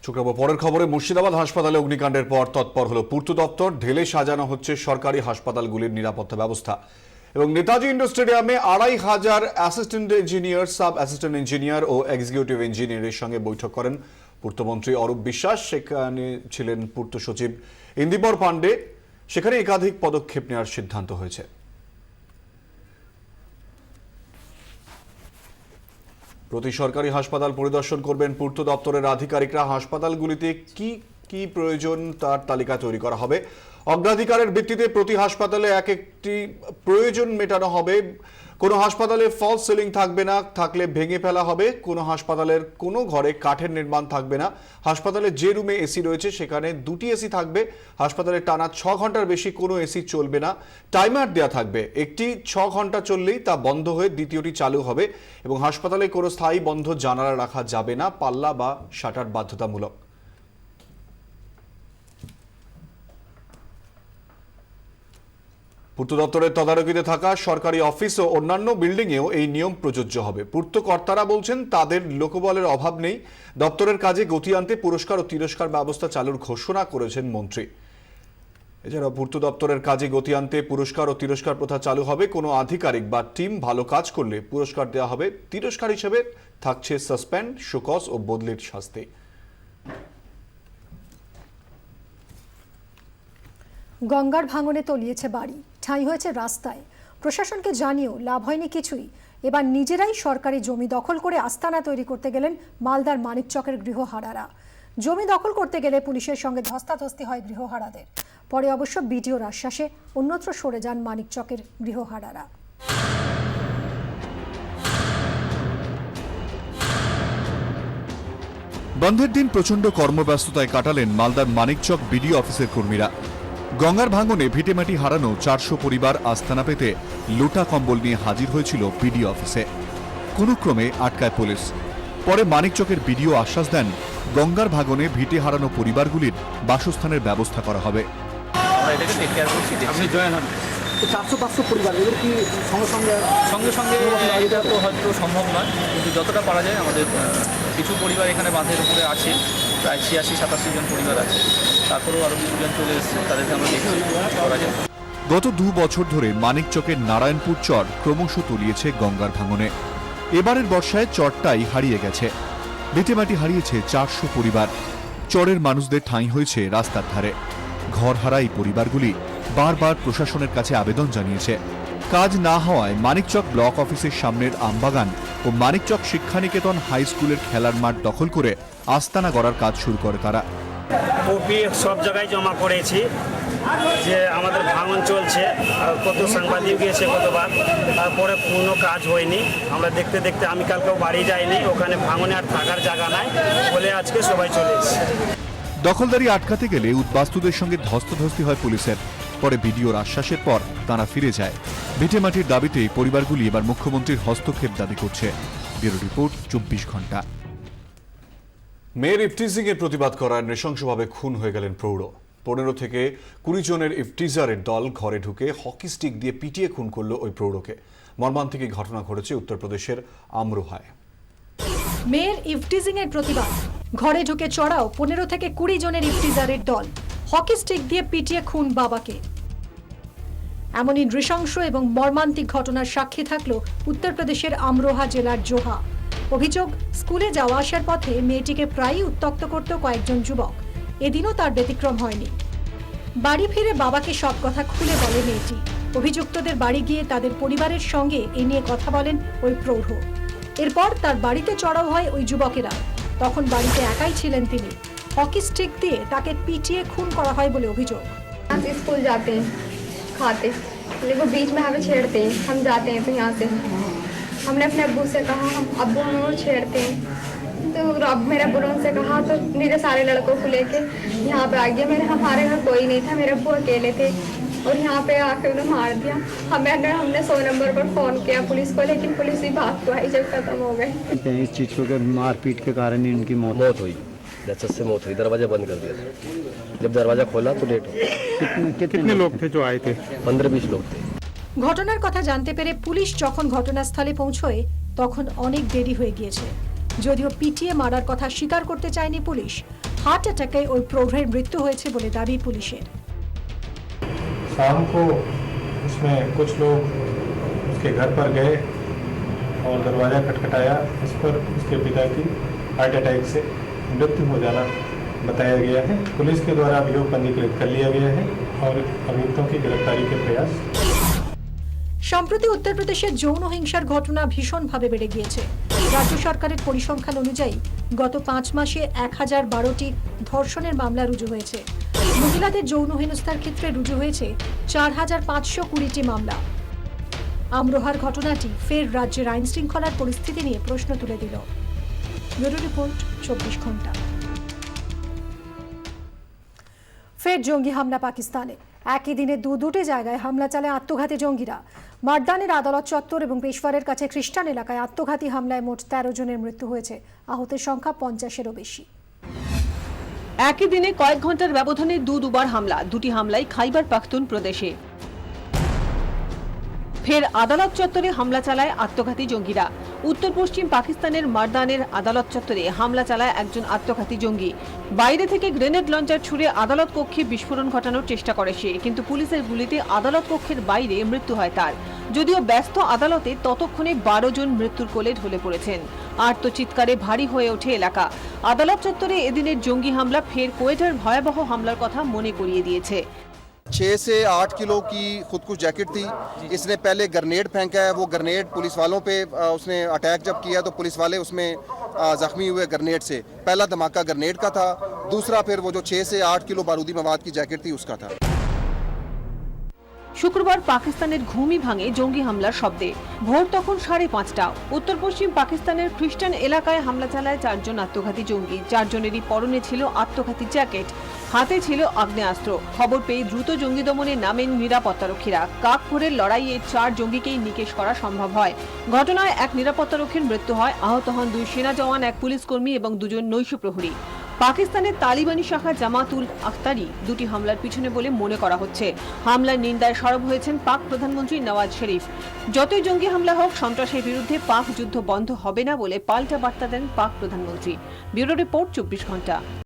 শুক্রবার পরের খবরে মুর্শিদাবাদ হাসপাতালে অগ্নিকাণ্ডের পর তৎপর হলো পূর্ত দপ্তর। ঢেলে সাজানো হচ্ছে সরকারি হাসপাতালগুলির নিরাপত্তা ব্যবস্থা এবং নেতাজি ইন্ডোর স্টেডিয়ামে 2500 assistant engineer, sub assistant engineer ও এক্সিকিউটিভ ইঞ্জিনিয়ারের সঙ্গে বৈঠক করেন পূর্তমন্ত্রী অরূপ বিশ্বাস। সেখানে ছিলেন পূর্ত সচিব ইন্দিবর পাণ্ডে। সেখানে একাধিক পদক্ষেপ নেওয়ার সিদ্ধান্ত হয়েছে। প্রতি সরকারি হাসপাতাল পরিদর্শন করবেন পূর্ত দপ্তরের আধিকারিকরা। হাসপাতালগুলিতে কি কি প্রয়োজন তার তালিকা তৈরি করা হবে। অগ্রাধিকারের ভিত্তিতে প্রতি হাসপাতালে এক একটি প্রয়োজন মেটানো হবে। কোনো হাসপাতালে ফলস সিলিং থাকবে না, থাকলে ভেঙে ফেলা হবে। কোনো হাসপাতালের কোনো ঘরে কাঠের নির্মাণ থাকবে না। হাসপাতালে যে রুমে এসি রয়েছে সেখানে 2টি এসি থাকবে। হাসপাতালে টানা 6 ঘন্টার বেশি কোনো এসি চলবে না। টাইমার দেওয়া থাকবে, একটি 6 ঘন্টা চললেই তা বন্ধ হয়ে দ্বিতীয়টি চালু হবে এবং হাসপাতালে কোনো স্থায়ী বন্ধ জানালা রাখা যাবে না। পাল্লা বা শাটার বাধ্যতামূলক। পূর্ত দপ্তরের তদারকিতে থাকা সরকারি অফিস ও অন্যান্য বিল্ডিংয়েও এই নিয়ম প্রযোজ্য হবে। পূর্ত কর্তারা বলছেন তাদের লোকবলের অভাব নেই। দপ্তরের কাজে গতি আনতে পুরস্কার ও তিরস্কার ব্যবস্থা চালুর ঘোষণা করেছেন মন্ত্রী। এছাড়া পূর্ত দপ্তরের কাজে গতি আনতে পুরস্কার ও তিরস্কার প্রথা চালু হবে। কোনো আধিকারিক বা টিম ভালো কাজ করলে পুরস্কার দেওয়া হবে। তিরস্কার হিসেবে থাকছে সাসপেন্ড, শোকজ ও বদলির শাস্তি। গঙ্গার ভাঙনে তলিয়েছে বাড়ি, ঠাঁই হয়েছে রাস্তায়। প্রশাসনকে জানিয়েও লাভ হয়নি কিছুই। এবার নিজেরাই সরকারি জমি দখল করে আস্তানা তৈরি করতে গেলেন মালদার মানিকচকের গৃহহারারা। জমি দখল করতে গেলে পুলিশের সঙ্গে ধস্তাধস্তি হয় গৃহহারাদের। পরে অবশ্য বিডিওর আশ্বাসে অন্যত্র সরে যান মানিকচকের গৃহহারারা। বন্ধের দিন প্রচণ্ড কর্মব্যস্ততায় কাটালেন মালদার মানিকচক বিডিও অফিসের কর্মীরা। গঙ্গার ভাঙনে ভিটেমাটি হারানো 400 পরিবার আস্তানা পেতে লোটা কম্বল নিয়ে হাজির হয়েছিল বিডিও অফিসে। কোনো ক্রমে আটকায় পুলিশ। পরে মানিকচকের বিডিও আশ্বাস দেন গঙ্গার ভাঙনে ভিটে হারানো পরিবারগুলির বাসস্থানের ব্যবস্থা করা হবে। আপনি জয়েন হন। 400-500 পরিবার, এদের কি সঙ্গে সঙ্গে এটা তো হয়তো সম্ভব নয়, কিন্তু যতটা পারা যায় আমাদের কিছু পরিবার এখানে বাঁধের উপরে আছে, প্রায় 86-87 জন পরিবার আছে। তারপরেও আরও কিছুজন চলে এসছে, তাদেরকে আমরা দেখছি করা যায়। গত 2 বছর ধরে মানিকচকের নারায়ণপুর চর ক্রমশ তলিয়েছে গঙ্গার ভাঙনে। এবারের বর্ষায় চরটাই হারিয়ে গেছে। ভিটেমাটি হারিয়েছে 400 পরিবার। চরের মানুষদের ঠাঁই হয়েছে রাস্তার ধারে। ঘর হারা এই পরিবারগুলি বারবার প্রশাসনের কাছে আবেদন জানিয়েছে। কাজ না হওয়ায় মানিকচক ব্লক অফিসের সামনের আমবাগান ও মানিকচক শিক্ষানিকেতন হাই স্কুলের খেলার মাঠ দখল করে আস্তানা গড়ার কাজ শুরু করে তারা। কপি সব জায়গায় জমা করেছি যে আমাদের ভাঙন চলছে, কত সাংবাদিক গিয়েছে কতবার, তারপরে কোনো কাজ হয়নি। আমরা দেখতে দেখতে আমি কালকেও বাড়ি যাইনি, ওখানে ভাঙনে আর থাকার জায়গা নাই বলে আজকে সবাই চলে এসেছে। দখলদারি আটকাতে গেলে উদ্বাস্তুদের সঙ্গে ধস্তাধস্তি হয় পুলিশের। পরে বিডিওর আশ্বাসের পর তারা ফিরে যায়। ভিটেমাটির দাবিতে পরিবারগুলি এবার মুখ্যমন্ত্রীর হস্তক্ষেপ দাবি করছে। ব্যুরো রিপোর্ট, 24 ঘন্টা। মেয়ের ইফটিজিং এর প্রতিবাদ করায় নৃশংসভাবে খুন হয়ে গেলেন প্রৌঢ়। 15 থেকে 20 জনের ইফটিজারের দল ঘরে ঢুকে হকি স্টিক দিয়ে পিটিয়ে খুন করল ওই প্রৌঢ়কে। মর্মান্তিক এই ঘটনা ঘটেছে উত্তরপ্রদেশের আমরোহায়। মেয়ের ইফটিজিং এর প্রতিবাদ, ঘরে ঢুকে চড়াও 15 থেকে 20 জনের ইফটিজারের দল, হকি স্টিক দিয়ে পিটিয়ে খুন বাবাকে। এমনই নৃশংস এবং মর্মান্তিক ঘটনার সাক্ষী থাকলো উত্তরপ্রদেশের আমরোহা জেলার জোহা। অভিযোগ, স্কুলে যাওয়া আসার পথে মেয়েটিকে প্রায়ই উত্ত্যক্ত করত কয়েকজন যুবক। এদিনও তার ব্যতিক্রম হয়নি। বাড়ি ফিরে বাবাকে সব কথা খুলে বলে মেয়েটি। অভিযুক্তদের বাড়ি গিয়ে তাদের পরিবারের সঙ্গে এ নিয়ে কথা বলেন ওই প্রৌঢ়। এরপর তার বাড়িতে চড়াও হয় ওই যুবকেরা। তখন বাড়িতে একাই ছিলেন তিনি। হকি স্টিক দিয়ে তাকে পিটিয়ে খুন করা হয় বলে অভিযোগ। स्कूल जाते हैं, खाते, लेकिन वो बीच में हमें छेड़ते हैं। हम जाते हैं तो यहाँ से हमने अपने अब्बू से कहा, हम अब्बू हमें छेड़ते हैं। तो अब मेरे अब्बू ने उनसे कहा तो मेरे सारे लड़कों को लेके यहाँ पे आ गया। हमारे घर कोई नहीं था, मेरे अब्बू अकेले थे और यहाँ पे आके उन्हें मार दिया। हमने 100 नंबर पर फ़ोन किया पुलिस को, लेकिन पुलिस भी भाग तो आई जब खत्म हो गए। इस चीज़ को मारपीट के कारण ही उनकी मौत हुई। से मौत हुई, दरवाजा बंद कर दिया था। जब दरवाजा खोला तो लेट हो। कितने लोग थे जो आए थे? 15-20 लोग थे। ঘটনার কথা জানতে পেরে পুলিশ যখন ঘটনাস্থলে পৌঁছয় তখন অনেক দেরি হয়ে গিয়েছে। যদিও পিটিয়ে মারার কথা স্বীকার করতে চায়নি পুলিশ, হার্ট অ্যাটাকে ওই প্রৌঢ়ের মৃত্যু হয়েছে বলে দাবি পুলিশের। शाम को उसमें कुछ लोग उसके घर पर गए और दरवाज़ा खटखटाया। इस पर उसके पिता की हार्ट अटैक से मृत्यु हो जाना बताया गया है। पुलिस के द्वारा अभियोग पंजीकृत कर लिया गया है और अभियुक्तों की गिरफ्तारी के प्रयास। সম্প্রতি উত্তরপ্রদেশে যৌন হিংসার ঘটনা ভীষণভাবে বেড়ে গিয়েছে। রাজ্য সরকারের পরিসংখ্যান অনুযায়ী গত 5 মাসে 1012টি ধর্ষণের মামলা রুজু হয়েছে। মহিলাদের যৌন হেনস্থার ক্ষেত্রে রুজু হয়েছে 4520টি মামলা। আমরোহার ঘটনাটি ফের রাজ্যের আইন শৃঙ্খলার পরিস্থিতি নিয়ে প্রশ্ন তুলে দিল। ব্যুরো রিপোর্ট 24 ঘন্টা। ফের জঙ্গি হামলা পাকিস্তানে। একই দিনে দুটি জায়গায় হামলা চালায় আত্মঘাতী জঙ্গিরা। মারদানের আদালত চত্বর এবং পেশওয়ারের কাছে খ্রিস্টান এলাকায় আত্মঘাতী হামলায় মোট 13 জনের মৃত্যু হয়েছে, আহতের সংখ্যা 50-এরও বেশি। একই দিনে কয়েক ঘন্টার ব্যবধানে দুবার হামলা, দুটি হামলাই খাইবার পাখতুন প্রদেশে। ফের আদালত চত্বরে হামলা চালায় আত্মঘাতী জঙ্গিরা। উত্তর পশ্চিম পাকিস্তানের মারদানের আদালত চত্বরে হামলা চালায় একজন আত্মঘাতী জঙ্গি। বাইরে থেকে গ্রেনেড লঞ্চার ছুড়ে আদালত কক্ষে বিস্ফোরণ ঘটানোর চেষ্টা করে সে, কিন্তু পুলিশের গুলিতে আদালত কক্ষের বাইরে মৃত্যু হয় তার। যদিও ব্যস্ত আদালতে ততক্ষণে 12 জন মৃত্যুর কোলে ঢলে পড়েছেন। আর্তচিৎকারে ভারী হয়ে ওঠে এলাকা। আদালত চত্বরে এদিনের জঙ্গি হামলা ফের কোয়েটার ভয়াবহ হামলার কথা মনে করিয়ে দিয়েছে। 6 से 8 किलो की खुदकुश जैकेट थी। इसने पहले ग्रेनेड फेंका है। वो ग्रेनेड पुलिस वालों पे उसने अटैक जब किया तो पुलिस वाले उसमें जख्मी हुए ग्रेनेड से। पहला धमाका ग्रेनेड का था, दूसरा फिर वो जो 6 से 8 किलो बारूदी मवाद की जैकेट थी उसका था। শুক্রবার পাকিস্তানের ঘুমই ভাঙে জঙ্গি হামলার শব্দে। ভোর তখন 5:30। উত্তর পশ্চিম পাকিস্তানের খ্রিস্টান এলাকায় হামলা চালায় 4 জন আত্মঘাতী জঙ্গি। 4 জনেরই পরনে ছিল আত্মঘাতী জ্যাকেট, হাতে ছিল আগ্নেয়াস্ত্র। খবর পেয়ে দ্রুত জঙ্গি দমনে নামেন নিরাপত্তারক্ষীরা। কাকভোরের লড়াইয়ে 4 জঙ্গিকেই নিকেশ করা সম্ভব হয়। ঘটনায় এক নিরাপত্তারক্ষীর মৃত্যু হয়, আহত হন 2 সেনা জওয়ান, 1 পুলিশ কর্মী এবং 2 জন নৈশ প্রহরী। পাকিস্তানের তালিবানি শাখা জামাতুল আখতারি দুটি হামলার পিছনে বলে মনে করা হচ্ছে। হামলার নিন্দায় সরব হয়েছেন পাক প্রধানমন্ত্রী নওয়াজ শরীফ। যতই জঙ্গি হামলা হোক, সন্ত্রাসের বিরুদ্ধে পাক যুদ্ধ বন্ধ হবে না বলে পাল্টা বার্তা দেন পাক প্রধানমন্ত্রী। ব্যুরো রিপোর্ট 24 ঘন্টা।